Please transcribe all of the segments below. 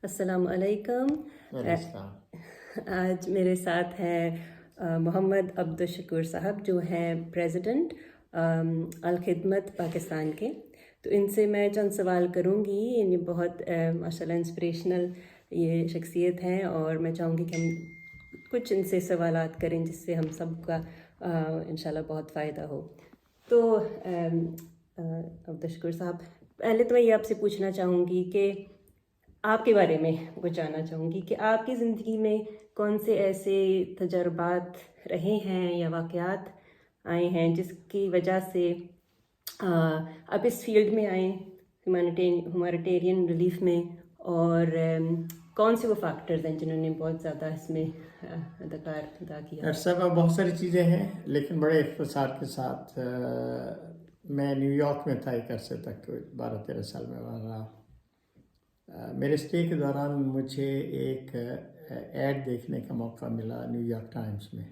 السلام علیکم. آج میرے ساتھ ہیں محمد عبدالشکور صاحب جو ہیں پریزیڈنٹ الخدمت پاکستان کے. تو ان سے میں چند سوال کروں گی. یہ بہت ماشاء اللہ انسپریشنل یہ شخصیت ہیں، اور میں چاہوں گی کہ ہم کچھ ان سے سوالات کریں جس سے ہم سب کا انشاءاللہ بہت فائدہ ہو. تو عبدالشکور صاحب، پہلے تو میں یہ آپ سے پوچھنا چاہوں گی کہ آپ کے بارے میں کچھ جاننا چاہوں گی کہ آپ کی زندگی میں کون سے ایسے تجربات رہے ہیں یا واقعات آئے ہیں جس کی وجہ سے آپ اس فیلڈ میں آئیں، ہیومانیٹیرین ریلیف میں، اور کون سے وہ فیکٹرز ہیں جنہوں نے بہت زیادہ اس میں اداکار ادا کیا؟ صاحب بہت ساری چیزیں ہیں، لیکن بڑے اختصار کے ساتھ میں نیو یارک میں تھا ایک عرصے تک، 12-13 سال میں وہاں رہا. میرے اسٹے کے دوران مجھے ایک ایڈ دیکھنے کا موقع ملا نیو یارک ٹائمز میں.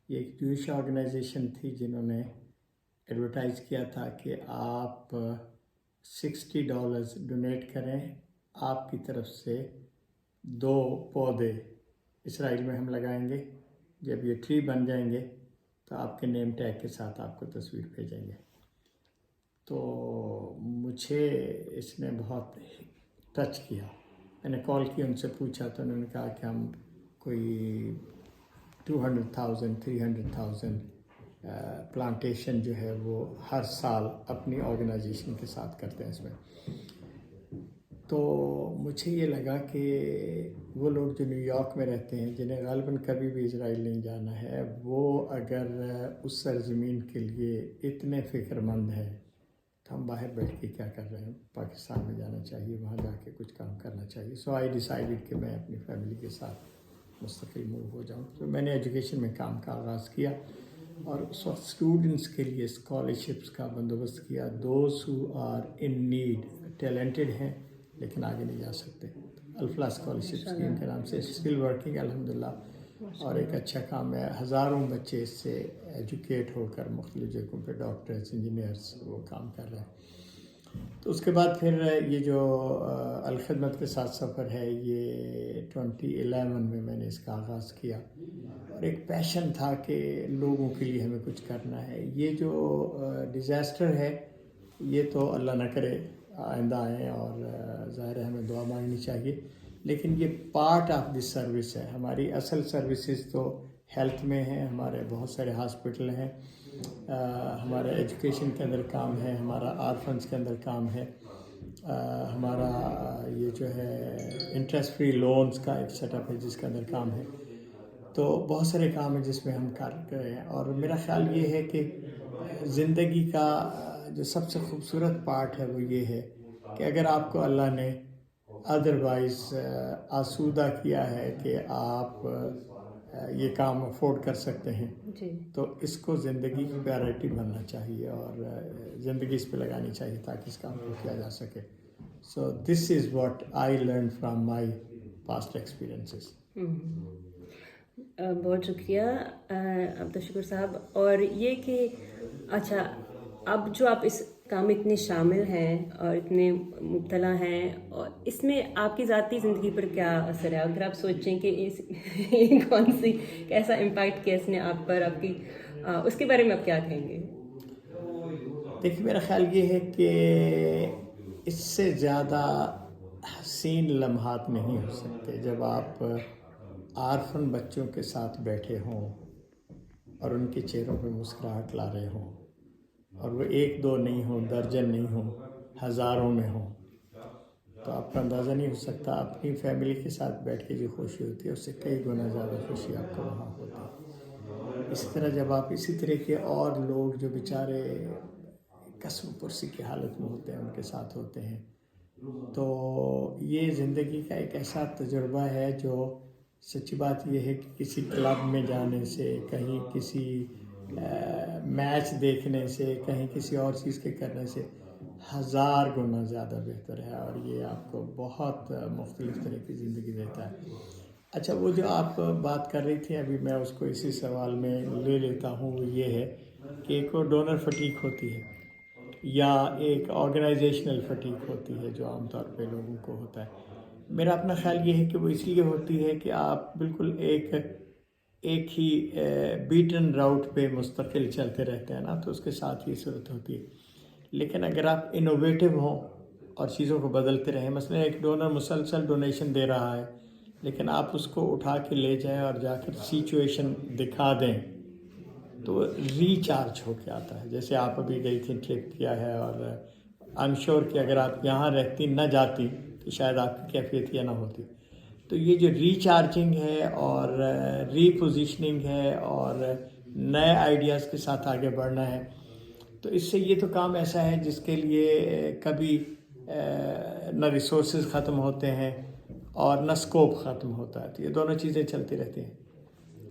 یہ ایک جوئش آرگنائزیشن تھی جنہوں نے ایڈورٹائز کیا تھا کہ آپ $60 ڈونیٹ کریں، آپ کی طرف سے 2 پودے اسرائیل میں ہم لگائیں گے. جب یہ ٹری بن جائیں گے تو آپ کے نیم ٹیگ کے ساتھ آپ کو تصویر بھیجیں گے. تو مجھے اس نے بہت ٹچ کیا. میں نے کال کی، ان سے پوچھا تو انہوں نے کہا کہ ہم کوئی 200,000 300,000 پلانٹیشن جو ہے وہ ہر سال اپنی آرگنائزیشن کے ساتھ کرتے ہیں اس میں. تو مجھے یہ لگا کہ وہ لوگ جو نیو یارک میں رہتے ہیں، جنہیں غالباً کبھی بھی اسرائیل نہیں جانا ہے، وہ اگر اس سرزمین کے لیے اتنے فکر مند ہیں تو ہم باہر بیٹھ کے کیا کر رہے ہیں؟ پاکستان میں جانا چاہیے، وہاں جا کے کچھ کام کرنا چاہیے. سو آئی ڈیسائیڈڈ کہ میں اپنی فیملی کے ساتھ مستقل موو ہو جاؤں. تو میں نے ایجوکیشن میں کام کا آغاز کیا، اور اس وقت اسٹوڈنٹس کے لیے اسکالرشپس کا بندوبست کیا. Those who are in need, talented ہیں لیکن آگے نہیں جا سکتے. الفلاح اسکالرشپ اسکیم کے نام سے اسٹل ورکنگ الحمدللہ، اور ایک اچھا کام ہے. ہزاروں بچے اس سے ایجوکیٹ ہو کر مختلف جگہوں پہ ڈاکٹرز، انجینئرز وہ کام کر رہے ہیں. تو اس کے بعد پھر یہ جو الخدمت کے ساتھ سفر ہے، یہ 2011 میں نے اس کا آغاز کیا، اور ایک پیشن تھا کہ لوگوں کے لیے ہمیں کچھ کرنا ہے. یہ جو ڈیزاسٹر ہے یہ تو اللہ نہ کرے آئندہ آئیں، اور ظاہر ہے ہمیں دعا مانگنی چاہیے، لیکن یہ پارٹ آف دس سروس ہے. ہماری اصل سروسز تو ہیلتھ میں ہیں، ہمارے بہت سارے ہاسپٹل ہیں، ہمارا ایجوکیشن کے اندر کام ہے، ہمارا آرفنس کے اندر کام ہے، ہمارا یہ جو ہے انٹرسٹ فری لونز کا ایک سیٹ اپ ہے جس کے اندر کام ہے. تو بہت سارے کام ہیں جس میں ہم کر رہے ہیں. اور میرا خیال یہ ہے کہ زندگی کا جو سب سے خوبصورت پارٹ ہے وہ یہ ہے کہ اگر آپ کو اللہ نے ادروائز آسودہ کیا ہے کہ آپ یہ کام افورڈ کر سکتے ہیں، تو اس کو زندگی کی پریورٹی بننا چاہیے، اور زندگی اس پہ لگانی چاہیے تاکہ اس کام کو کیا جا سکے. So this is what I learn from my past experiences. بہت شکریہ عبدالشکور صاحب. اور یہ کہ اچھا، اب جو آپ اس کام میں اتنے شامل ہیں اور اتنے مبتلا ہیں، اور اس میں آپ کی ذاتی زندگی پر کیا اثر ہے؟ اگر آپ سوچیں کہ کون سی کیسا امپیکٹ کیا اس نے آپ پر، آپ کی اس کے بارے میں آپ کیا کہیں گے؟ دیکھیے، میرا خیال یہ ہے کہ اس سے زیادہ حسین لمحات نہیں ہو سکتے جب آپ آرفن بچوں کے ساتھ بیٹھے ہوں اور ان کے چہروں پہ مسکراہٹ لا رہے ہوں، اور وہ 1-2 نہیں ہوں، درجن نہیں ہوں، ہزاروں میں ہوں. تو آپ کا اندازہ نہیں ہو سکتا اپنی فیملی کے ساتھ بیٹھ کے جو خوشی ہوتی ہے اس سے کئی گنا زیادہ خوشی آپ کو وہاں ہوتی ہے. اسی طرح جب آپ اسی طرح کے اور لوگ جو بیچارے قسم پرسی کی حالت میں ہوتے ہیں ان کے ساتھ ہوتے ہیں، تو یہ زندگی کا ایک ایسا تجربہ ہے جو سچی بات یہ ہے کہ کسی کلب میں جانے سے، کہیں کسی میچ دیکھنے سے، کہیں کسی اور چیز کے کرنے سے 1000 گنا زیادہ بہتر ہے، اور یہ آپ کو بہت مختلف طرح کی زندگی دیتا ہے. اچھا، وہ جو آپ بات کر رہی تھی ابھی، میں اس کو اسی سوال میں لے لیتا ہوں. وہ یہ ہے کہ ایک ڈونر فٹیک ہوتی ہے یا ایک آرگنائزیشنل فٹیک ہوتی ہے جو عام طور پہ لوگوں کو ہوتا ہے. میرا اپنا خیال یہ ہے کہ وہ اس لیے ہوتی ہے کہ آپ بالکل ایک ہی بیٹن راؤٹ پہ مستقل چلتے رہتے ہیں نا، تو اس کے ساتھ یہ صورت ہوتی ہے. لیکن اگر آپ انوویٹو ہوں اور چیزوں کو بدلتے رہیں، مثلا ایک ڈونر مسلسل ڈونیشن دے رہا ہے لیکن آپ اس کو اٹھا کے لے جائیں اور جا کر سچویشن دکھا دیں تو ریچارج ہو کے آتا ہے. جیسے آپ ابھی گئی تھی، ٹرپ کیا ہے، اور آئی ایم شیور کہ اگر آپ یہاں رہتی نہ جاتی تو شاید آپ کی کیفیت یہ نہ ہوتی. تو یہ جو ریچارجنگ ہے اور ری پوزیشننگ ہے اور نئے آئیڈیاز کے ساتھ آگے بڑھنا ہے، تو اس سے یہ تو کام ایسا ہے جس کے لیے کبھی نہ ریسورسز ختم ہوتے ہیں اور نہ اسکوپ ختم ہوتا ہے. تو یہ دونوں چیزیں چلتی رہتی ہیں.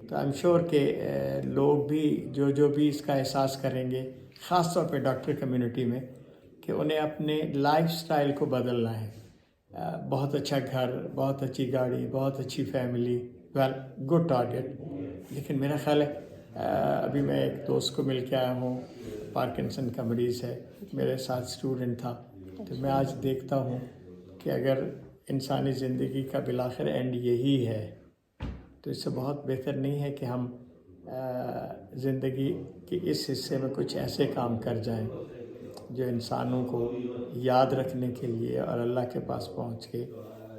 تو آئی ایم شیور کہ لوگ بھی جو بھی اس کا احساس کریں گے، خاص طور پہ ڈاکٹر کمیونٹی میں، کہ انہیں اپنے لائف سٹائل کو بدلنا ہے. بہت اچھا گھر، بہت اچھی گاڑی، بہت اچھی فیملی، ویل گڈ ٹارگیٹ. لیکن میرا خیال ہے ابھی میں ایک دوست کو مل کے آیا ہوں، پارکنسن کا مریض ہے، میرے ساتھ اسٹوڈنٹ تھا. تو میں آج دیکھتا ہوں کہ اگر انسانی زندگی کا بالآخر اینڈ یہی ہے تو اس سے بہت بہتر نہیں ہے کہ ہم زندگی کے اس حصے میں کچھ ایسے کام کر جائیں جو انسانوں کو یاد رکھنے کے لیے اور اللہ کے پاس پہنچ کے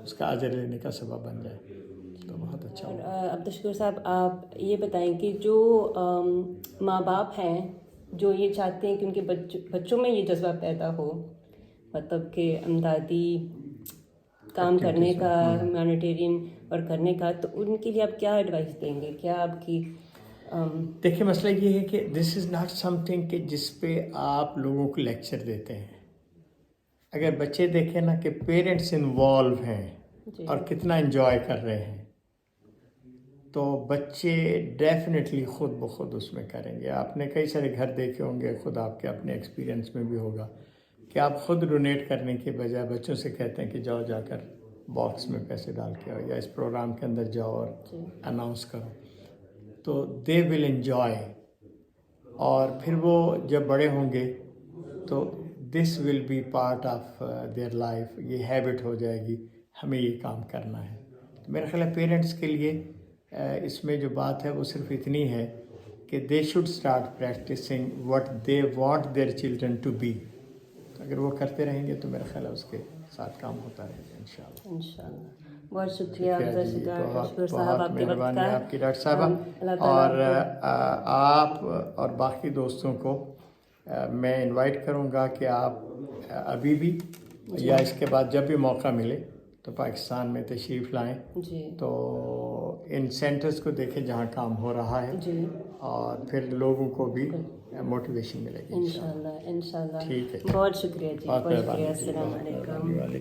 اس کا اجر لینے کا سبب بن جائے. تو بہت اچھا ہوگا. عبدالشکور صاحب، آپ یہ بتائیں کہ جو ماں باپ ہیں جو یہ چاہتے ہیں کہ ان کے بچوں میں یہ جذبہ پیدا ہو، مطلب کہ امدادی کام کرنے کا، ہیومینیٹیرین اور کرنے کا، تو ان کے لیے آپ کیا ایڈوائس دیں گے؟ کیا آپ کی دیکھیں، مسئلہ یہ ہے کہ دس از ناٹ سم تھنگ کہ جس پہ آپ لوگوں کو لیکچر دیتے ہیں. اگر بچے دیکھیں نا کہ پیرنٹس انوالو ہیں اور کتنا انجوائے کر رہے ہیں، تو بچے ڈیفینیٹلی خود بخود اس میں کریں گے. آپ نے کئی سارے گھر دیکھے ہوں گے، خود آپ کے اپنے ایکسپیرینس میں بھی ہوگا کہ آپ خود ڈونیٹ کرنے کے بجائے بچوں سے کہتے ہیں کہ جاؤ جا کر باکس میں پیسے ڈال کے آؤ، یا اس پروگرام کے اندر جاؤ اور اناؤنس کرو. تو دے ول انجوائے، اور پھر وہ جب بڑے ہوں گے تو this will be part of their life. یہ ہیبٹ ہو جائے گی، ہمیں یہ کام کرنا ہے. تو میرا خیال ہے پیرنٹس کے لیے اس میں جو بات ہے وہ صرف اتنی ہے کہ they should start practising what they want their children to be. اگر وہ کرتے رہیں گے تو میرا خیال ہے اس کے ساتھ کام ہوتا رہے گا انشاءاللہ. انشاءاللہ. بہت شکریہ بہت صاحب آپ کے وقت مہربانی کا. آپ کی ڈاکٹر صاحبہ. اللہ تعالیٰ اور آپ اور باقی دوستوں کو میں انوائٹ کروں گا کہ آپ ابھی بھی یا اس کے بعد جب بھی موقع ملے تو پاکستان میں تشریف لائیں. جی. تو ان سینٹرز کو دیکھیں جہاں کام ہو رہا ہے، جی. اور پھر لوگوں کو بھی موٹیویشن ملے گی انشاءاللہ. انشاءاللہ. ٹھیک ہے. بہت شکریہ جی. بہت بہت شکریہ. مہربانی. السلام علیکم.